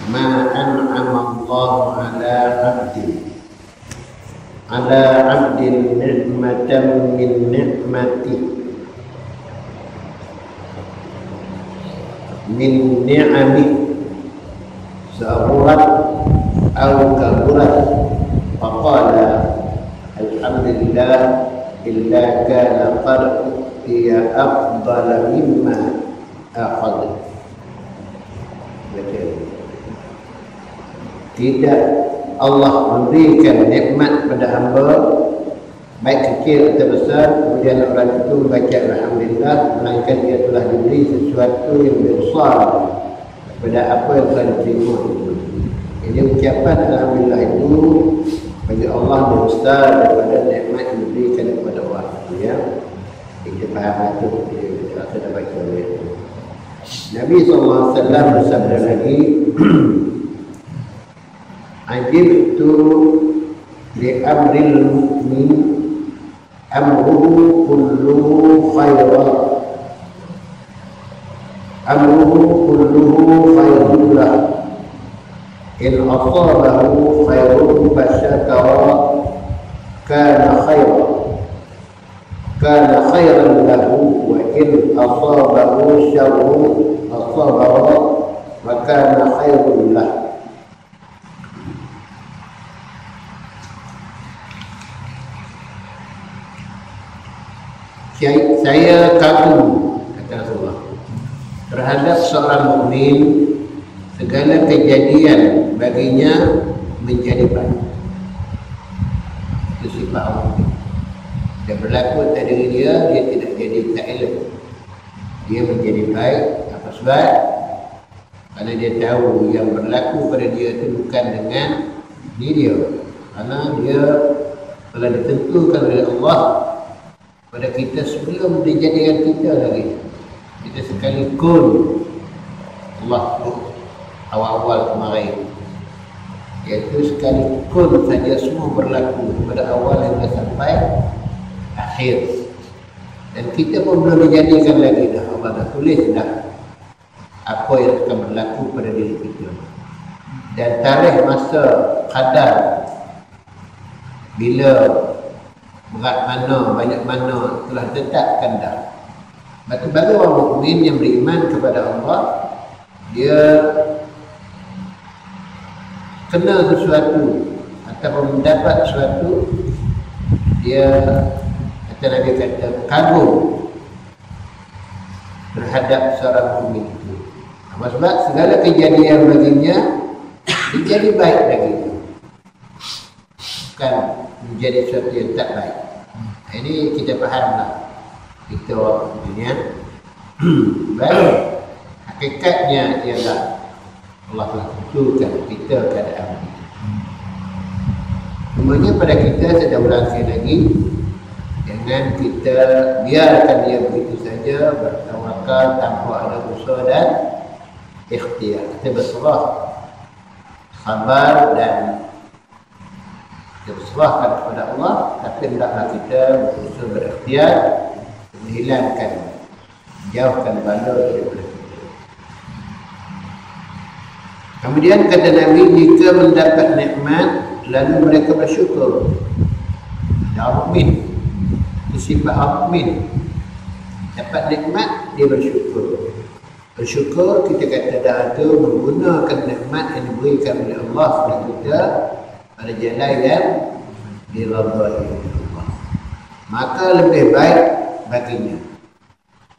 ma an'ama Allah ala 'abdin ni'matan min ni'mati min ni'ami saburat atau kaburat faqala alhamdulillah illa kana farqiya afdala mimma akhadha. Tidak Allah memberikan nikmat pada hamba baik kecil atau besar, kemudian orang itu membaca alhamdulillah, melainkan dia telah diberi sesuatu yang besar pada apa yang telah diterima itu. Jadi ucapan alhamdulillah itu bagi Allah lebih besar daripada nikmat yang diberikan kepada orang itu, ya. Kita faham itu, kita sudah baca itu. Nabi SAW bersabda lagi, ajibtu li amril mu'min amruhu kulluhu khairan lah in asabahu khairun fasyakara kana khairan lahu wa in asabahu syarrun asabara wa kana khairun lahu. Saya kagum, kata Rasulullah, terhadap seorang mukmin, segala kejadian baginya menjadi baik. Itu sifat Allah. Dia berlaku atas diri dia tidak jadi tak elok. Dia menjadi baik. Apa sebab? Karena dia tahu yang berlaku pada dia itu bukan dengan diri dia. Karena dia telah ditentukan oleh Allah pada kita sebelum dijadikan kita lagi. Kita sekalipun Allah awal-awal kemarin, iaitu sekalipun saja semua berlaku pada awal hingga sampai akhir, dan kita pun belum dijadikan lagi dah. Allah dah tulis dah apa yang akan berlaku pada diri kita, dan tarikh masa qadar bila berat mana, banyak mana telah ditetapkan dah. Bagi orang mukmin yang beriman kepada Allah, dia kena sesuatu ataupun mendapat sesuatu, dia kata Nabi kata kagum terhadap seorang mukmin itu. Apa sebab? Segala kejadian baginya menjadi baik baginya, bukan menjadi sesuatu yang tak baik. Ini kita fahamlah, kita orang dunia. Baik, hakikatnya ialah Allah telah tentukan kita keadaan kita. Semuanya pada kita, saya dah ulang sekali lagi, jangan kita biarkan dia begitu saja bertawakal tanpa ada usaha dan ikhtiar. Kita berserah, sabar, dan kita berserahkan kepada Allah, tapi hendaklah kita berusaha berikhtiar menghilangkan, jauhkan bala daripada kita. Kemudian kata Nabi, jika mendapat nikmat lalu mereka bersyukur. Mukmin, sifat mukmin, dapat nikmat dia bersyukur. Bersyukur, kita kata dah itu menggunakan nikmat yang diberikan oleh Allah kepada kita pada jalan yang diridai Allah, maka lebih baik baginya.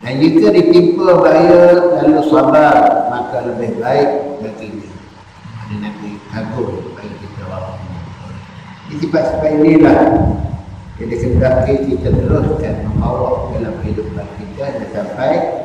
Dan jika ditimpa bahaya lalu sabar, maka lebih baik baginya. Ada Nabi kagum bagi kita orang. Sifat-sifat inilah yang dikehendaki kita teruskan membawa dalam kehidupan kita sampai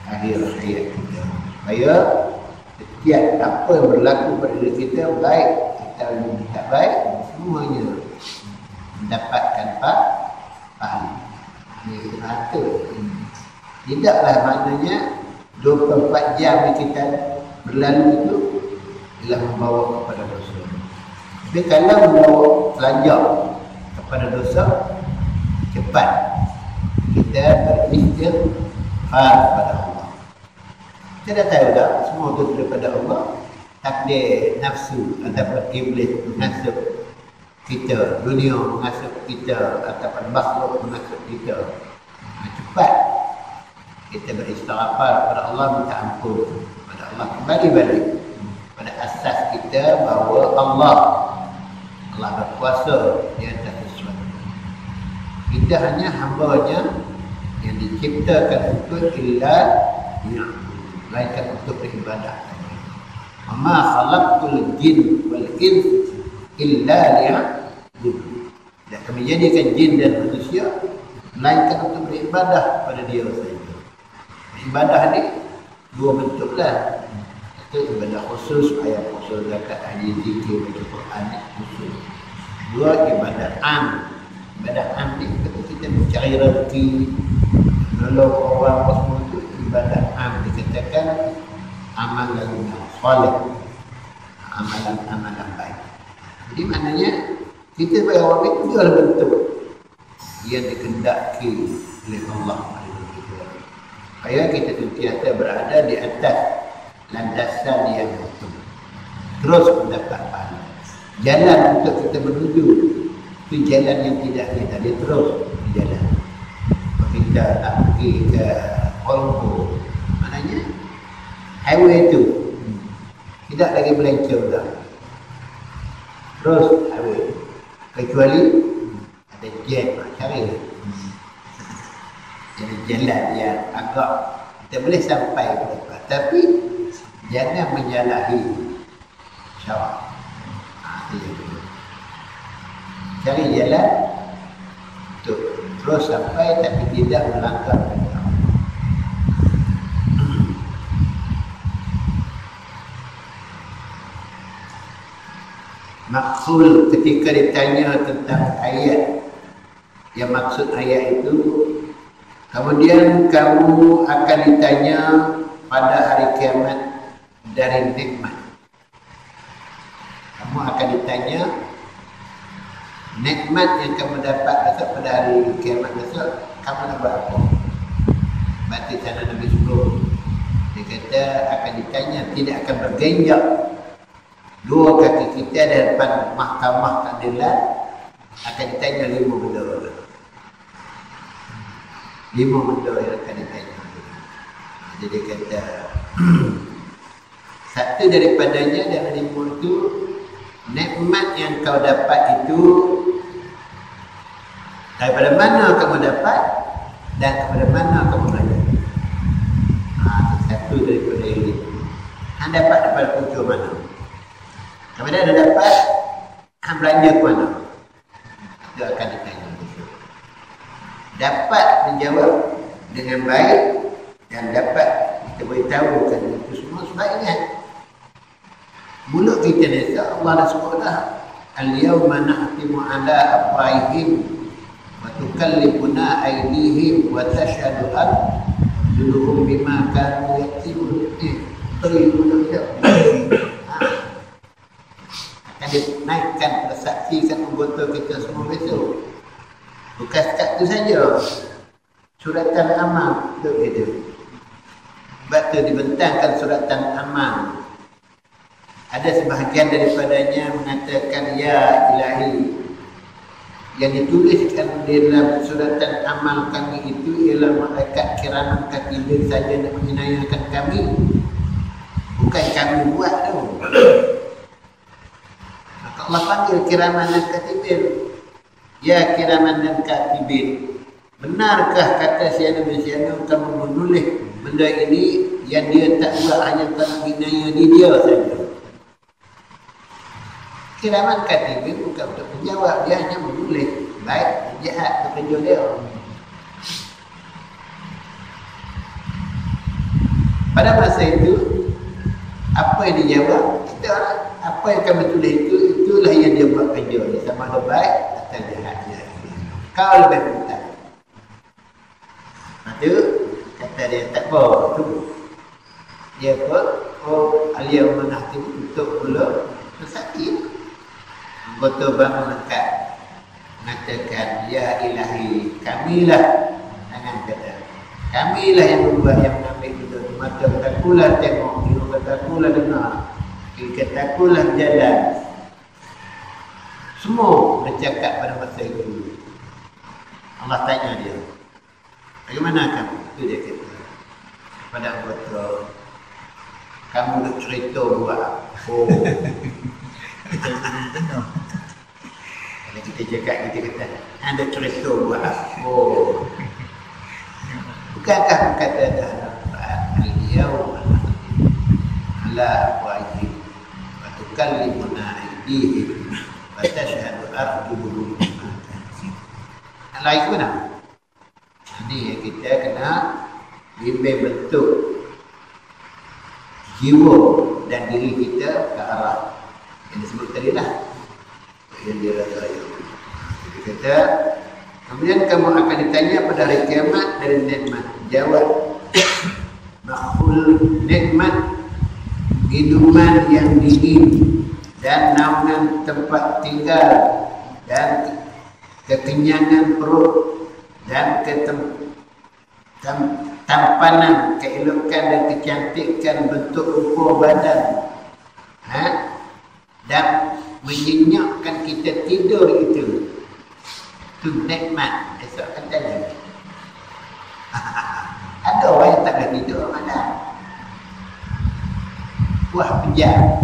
akhir hayat kita, supaya setiap apa yang berlaku pada diri kita, baik atau tidak baik, semuanya mendapatkan pahala. Ini kita atur. Tidaklah maknanya 24 jam yang kita berlalu itu ialah membawa kepada dosa. Tapi kalau membawa telanjang kepada dosa, cepat kita beristighfar kepada Allah. Kita dah tahu dah, semua itu daripada Allah. takdir nafsu ataupun iblis mengasuh kita, dunia mengasuh kita ataupun makhluk mengasuh kita. Cepat kita beristighfar kepada Allah, minta ampun kepada Allah, kembali balik pada asas kita bahawa Allah berkuasa di atas sesuatu. Kita hanya hamba-Nya yang diciptakan untuk melainkan untuk beribadah. Wama khalaqtul jin wal ins illa liya'budun. Dan kami jadikan jin dan manusia melainkan untuk beribadah pada Dia saja. Ibadah ni dua bentuklah. Itu ibadah khusus, ayat khusus, zakat, haji, zikir, baca Quran khusus. Dua ibadah am. Ibadah am ni kita mencari rezeki, menolong orang, apa semua itu ibadah am. Dikatakan amalan yang soleh, amalan baik. Jadi maknanya kita bagi orang itu dua bentuk yang dikehendaki oleh Allah. Supaya kita sentiasa berada di atas landasan yang betul, terus mendapat pahala. Jalan untuk kita menuju itu jalan yang tidak kita terus berjalan. Kita tak pergi ke Kolombo, maknanya highway itu tidak lagi melenceng dah, terus highway, kecuali ada jet cari. Jadi jalan yang agak kita boleh sampai ke depan, tapi jangan menyalahi syarak. Cari jalan untuk terus sampai tapi tidak melanggar syarak. Maksud ketika ditanya tentang ayat, yang maksud ayat itu, kemudian kamu akan ditanya pada hari kiamat dari nikmat. Kamu akan ditanya nikmat yang kamu dapat besok pada hari kiamat besok, kamu nak buat apa? Baca sana Nabi sebelum dia kata akan ditanya, tidak akan bergenjak dua kaki kita di depan mahkamah keadilan, akan ditanya 5 benda. 5 benda yang akan ditanya. Jadi kata satu daripadanya dari 5 itu, nikmat yang kau dapat itu daripada mana kamu dapat dan kepada mana kamu belajar. Satu daripada ini. Anda dapat daripada punca mana? Kemudian anda dapat belanja ke mana? Itu akan ditanya. Dapat menjawab dengan baik dan dapat kita beritahu kan itu semua sebaiknya. Mulut kita ni Allah dah sebut dah, al-yawma nahtimu ala afwahihim wa tukallimuna aydihim wa tashhadu arjuluhum bima kanu yaktubun. Akan dinaikkan, tersaksikan anggota kita semua besok. Bukan sekat itu saja, suratan amal untuk kita. Sebab itu dibentangkan suratan amal. Ada sebahagian daripadanya mengatakan ya ilahi, yang dituliskan di dalam suratan amal kami itu ialah malaikat kiraman katibin saja yang meninayakan kami, bukan kami buat tu. Maka Allah panggil kiraman dan katibin, ya kiraman dan katibin, benarkah kata siapa-siapa kamu menulis benda ini yang dia tak buat hanya kerana hinaya di dia saja? Kiraman katibin bukan untuk menjawab, dia hanya menulis baik jahat pekerja dia. Pada masa itu apa yang dijawab, kita apa yang kami tulis itu, itulah yang dia buat kerja dia, sama ada baik atau jahat dia. Kau lebih pintar. Itu kata dia tak apa tu. Dia apa? Oh, al-yawma nahtimu untuk mula bersaksi. Anggota bangun dekat mengatakan ya ilahi, kamilah, jangan kata kamilah yang membuat, yang mengambil itu. Mata katakulah tengok, hidung katakulah dengar, Dia kata akulah jalan. Semua bercakap pada masa itu. Allah tanya dia, bagaimana kamu? Itu dia kata pada anggota, kamu nak cerita buat apa? Kalau kita cakap, kita kata anda cerita buat apa? Bukankah kata al-yawma ala wajib wa tukallimuna aydihim wa tashhadu arjuluhum bima kanu. Lain pun apa? Ini yang kita kena bimbing bentuk jiwa dan diri kita ke arah yang disebut tadi lah, yang dia rasa. Dia kata, kemudian kamu akan ditanya pada hari kiamat dari nikmat. Jawab, makhluk nikmat minuman yang dingin dan naungan tempat tinggal dan kekenyangan perut dan tampanan, keelokan dan kecantikan bentuk rupa badan, dan menyenyapkan kita tidur itu nikmat. Esok akan tanya. Ada orang yang tak boleh tidur, ada. Wah, pejam,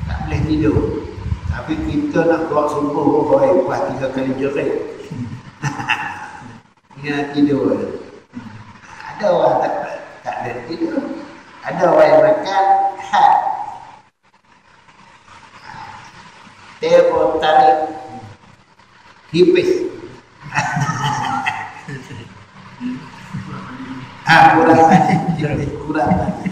tak boleh tidur. Tapi kita nak keluar subuh, buat 3 kali jerit. Dia tidur. Ada orang tak boleh tidur. Ada orang yang makan hat. Dia tarik hipis. Kurang tadi.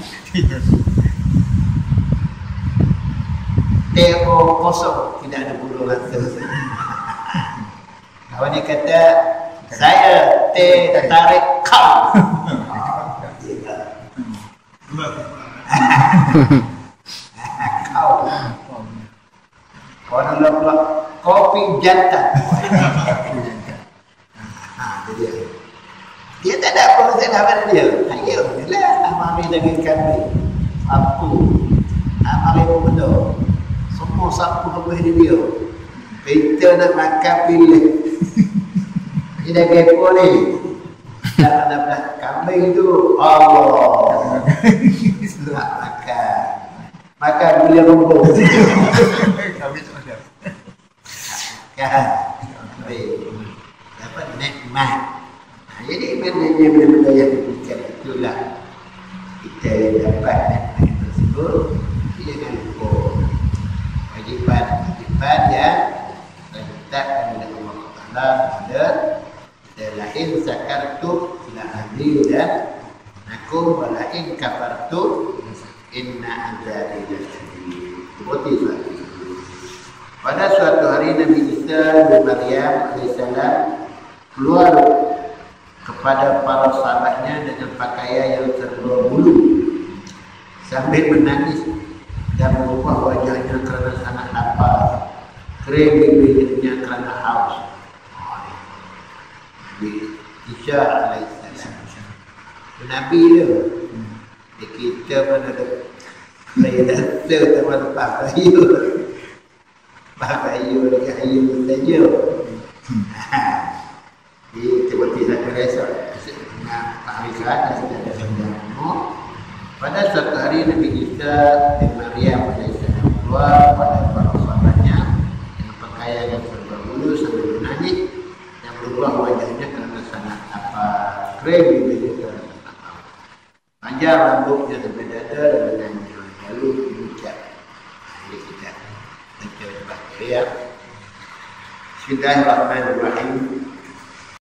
Teo kosong, tidak ada bulu lantas. Kawan dia kata, saya tarik kau. Kau. Kau nak pula kopi jantan. Dia tak ada apa salah pada dia. Ayo, lah amari dengan kami. Aku, amari benda. Semua sapu habis dia. Kita nak makan pilih. Kita kepo ni. Dalam kambing tu Allah. Nak makan. Makan gula rumput. Kambing tu ada. Makan. Dapat nikmat. Jadi maknanya benda-benda yang diberikan itulah kita dapat nikmat tersebut. Jangan lupa wajiban yang ditetapkan oleh Allah Taala pada kita. Lain zakartu la azidan nakum wa lain kafartu inna azabi lasyadid. Seperti itu. Pada suatu hari Nabi Isa bin Maryam alaihissalam keluar kepada para sahabatnya dengan pakaian yang serba bulu sambil menangis dan mengubah wajahnya kerana sangat lapar, kering bibirnya kerana haus. Nabi Isa alaihissalam Nabi dia. Kita mana ada saya rasa teman pahayu dekat hayu saja. Di seperti saya rasa dengan Pak Rizal dan sudah ada semua. Pada suatu hari Nabi Isa bin Maryam alaihissalam keluar pada para sahabatnya dengan pakaian yang serba bulu sambil menangis dan berubah wajahnya kerana sangat lapar, kering bibirnya kerana sangat haus. Panjang rambutnya sampai dada dan lengannya, lalu mengucap. Ini kita baca ya. Bismillahirrahmanirrahim.